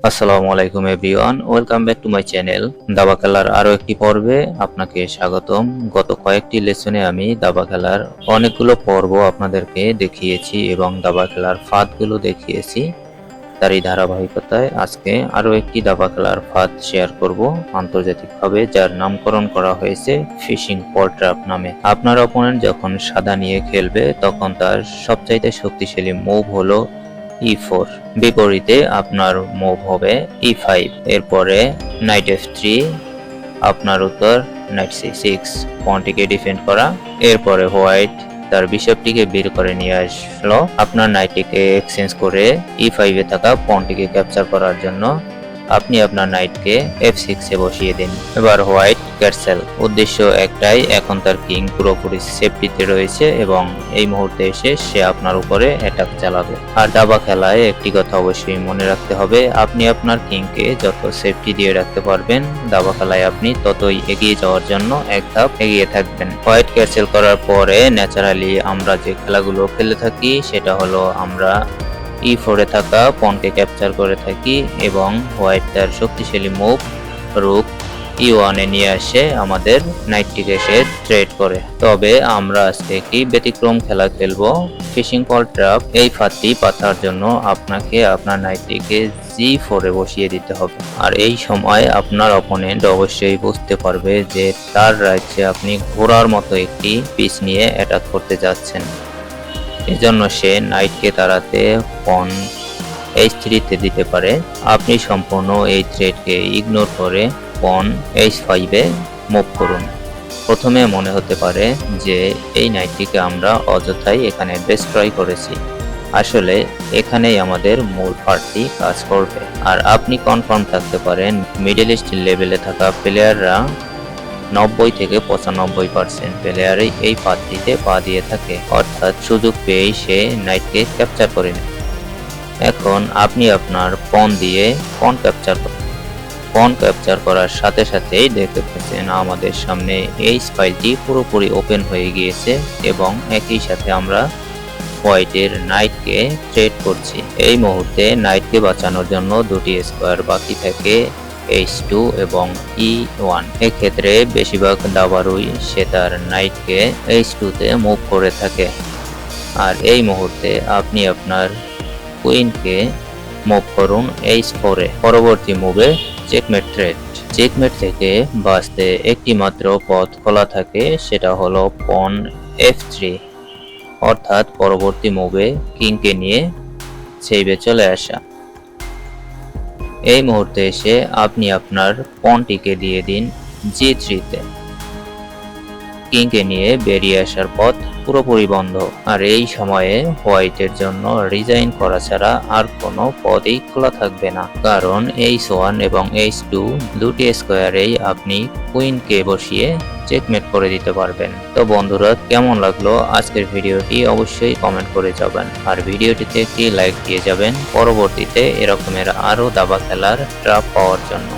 আসসালামু আলাইকুম everyone, welcome back to my channel. দাবা খেলার আরো একটি পর্বে আপনাকে স্বাগতম। গত কয়েকটি লেসনে আমি দাবা খেলার অনেকগুলো পর্ব আপনাদেরকে দেখিয়েছি এবং দাবা খেলার ফাঁদগুলো দেখিয়েছি। তারই ধারাবাহিকতায় আজকে আরো একটি দাবা খেলার ফাঁদ শেয়ার করব আন্তর্জাতিকভাবে, যার নামকরণ করা হয়েছে ফিশিং পল ট্র্যাপ নামে। আপনার অপোনেন্ট যখন সাদা নিয়ে খেলবে তখন তার সবচাইতে শক্তিশালী মুভ হলো E4। বিপরীতে আপনার মুভ হবে E5। এরপরে নাইট F3, আপনার উত্তর নাইট C6, পনটিকে ডিফেন্ড করা। এরপরে হোয়াইট তার বিশপটিকে বের করে নিয়ে আসলো আপনার নাইটটিকে এক্সচেঞ্জ করে E5 এ থাকা পনটিকে ক্যাপচার করার জন্য। আপনি আপনার নাইটকে F6 এ বসিয়ে দিন। এবার হোয়াইট ক্যাসেল, উদ্দেশ্য একটাই, এখন তার কিং পুরোপুরি সেফটিতে রয়েছে এবং এই মুহূর্তে এসে সে আপনার উপরে অ্যাটাক চালাবে। আর দাবা খেলায় একটি কথা অবশ্যই মনে রাখতে হবে, আপনি আপনার কিংকে যত সেফটি দিয়ে রাখতে পারবেন দাবা খেলায় আপনি ততই এগিয়ে যাওয়ার জন্য এক ধাপ এগিয়ে থাকবেন। হোয়াইট ক্যাসেল করার পরে ন্যাচারালি আমরা যে খেলাগুলো খেলে থাকি সেটা হলো আমরা E4 এ থাকা পনকে ক্যাপচার করে থাকি এবং হোয়াইট তার শক্তিশালী মুভ রুক E1 এ নিয়ে আসে আমাদের নাইটটিকে সে ট্রেড করে। তবে আমরা আজকে একটি ব্যতিক্রম খেলা খেলবো, ফিশিং পল ট্র্যাপ। এই ফাঁদটি পাতার জন্য আপনাকে আপনার নাইটটিকে G4 এ বসিয়ে দিতে হবে। আর এই সময় আপনার অপোনেন্ট অবশ্যই বুঝতে পারবে যে তার রাজ্যে আপনি ঘোড়ার মতো একটি পিস নিয়ে অ্যাটাক করতে যাচ্ছেন। এজন্য সে নাইটকে তাড়াতে পন H3 তে দিতে পারে। আপনি সম্পূর্ণ এই থ্রেডকে ইগনোর করে পন H5 এ মুভ করুন। প্রথমে মনে হতে পারে যে এই নাইটটিকে আমরা অযথাই এখানে ডিস্ট্রয় করেছি, আসলে এখানেই আমাদের মূল ফাঁদটি কাজ করবে। আর আপনি কনফার্ম থাকতে পারেন মিডল ইস্ট লেভেলে থাকা প্লেয়াররা 90 থেকে 95% প্লেয়ারই এই ফাঁদটিতে পা দিয়ে থাকে, অর্থাৎ সুযোগ পেয়েই সে নাইটকে ক্যাপচার করে নেয়। এখন আপনি আপনার পন দিয়ে পন ক্যাপচার করার সাথে সাথেই দেখতে পাচ্ছেন আমাদের সামনে এই ফাইলটি পুরোপুরি ওপেন হয়ে গিয়েছে এবং একই সাথে আমরা হোয়াইটের নাইটকে ট্রেড করছি। এই মুহূর্তে নাইটকে বাঁচানোর জন্য দুটি স্কোয়ার বাকি থাকে, H2 এবং E1। এক্ষেত্রে বেশিরভাগ দাবারুই সে তার নাইটকে H2 তে মুভ করে থাকে। আর এই মুহূর্তে আপনি আপনার কুইনকে মুভ করুন H4 এ। পরবর্তী মুভে চেকমেট ট্রেড। চেকমেট থেকে বাঁচতে একটি মাত্র পথ খোলা থাকে, সেটা হলো পন F3, অর্থাৎ পরবর্তী মুভে কিংকে নিয়ে সেভে চলে আসা। এই মুহূর্তে এসে আপনি আপনার পনটিকে দিয়ে দিন G3 তে। কিংকে নিয়ে বেরিয়ে আসার পথ পুরোপুরি বন্ধ। আর এই সময়ে হোয়াইটের জন্য রিজাইন করা ছাড়া আর কোনো পথই খোলা থাকবে না, কারণ H1 এবং H2 দুটি স্কোয়ারেই আপনি কুইনকে বসিয়ে চেকমেট করে দিতে পারবেন। তো বন্ধুরা, কেমন লাগলো আজকের ভিডিওটি অবশ্যই কমেন্ট করে যাবেন আর ভিডিওটিতে একটি লাইক দিয়ে যাবেন পরবর্তীতে এরকমের আরো দাবা খেলার ট্র্যাপ পাওয়ার জন্য।